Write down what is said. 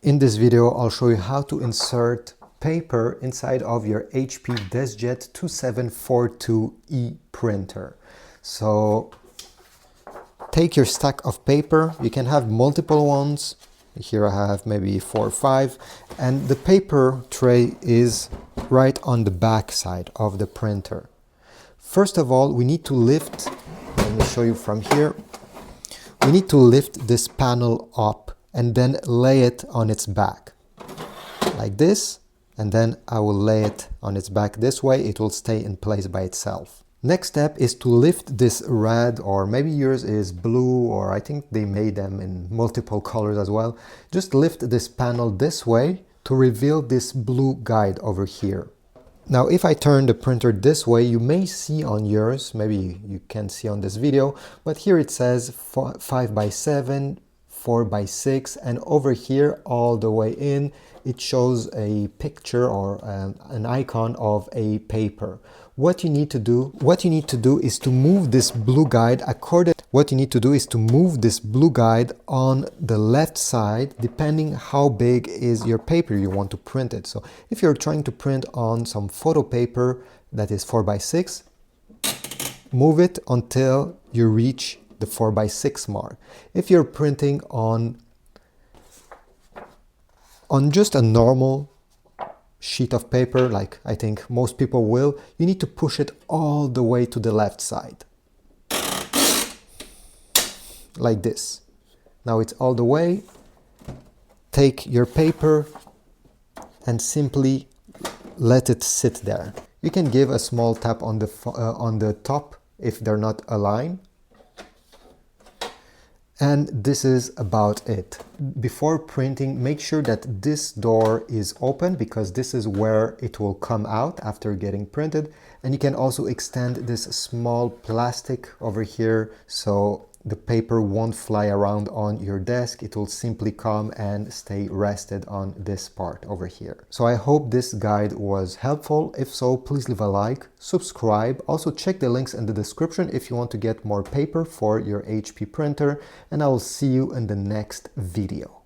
In this video, I'll show you how to insert paper inside of your HP DeskJet 2742e printer. So take your stack of paper. You can have multiple ones. Here I have maybe 4 or 5, and the paper tray is right on the back side of the printer. First of all, we need to lift, let me show you from here. We need to lift this panel up and then lay it on its back like this, and then I will lay it on its back this way. It will stay in place by itself. Next step is to lift this red, or maybe yours is blue, or I think they made them in multiple colors as well. Just lift this panel this way to reveal this blue guide over here. Now if I turn the printer this way, you may see on yours, maybe you can't see on this video, but here it says 5x7, 4x6, and over here all the way in it shows a picture or an icon of a paper. What you need to do is to move this blue guide on the left side, depending how big is your paper you want to print it. So if you're trying to print on some photo paper that is 4x6, move it until you reach the 4x6 mark. If you're printing on just a normal sheet of paper, like I think most people will, you need to push it all the way to the left side. Like this. Now it's all the way. Take your paper and simply let it sit there. You can give a small tap on the top if they're not aligned. And this is about it. Before printing, make sure that this door is open, because this is where it will come out after getting printed. And you can also extend this small plastic over here so the paper won't fly around on your desk. It will simply come and stay rested on this part over here. So I hope this guide was helpful. If so, please leave a like, subscribe. Also check the links in the description if you want to get more paper for your HP printer, and I will see you in the next video.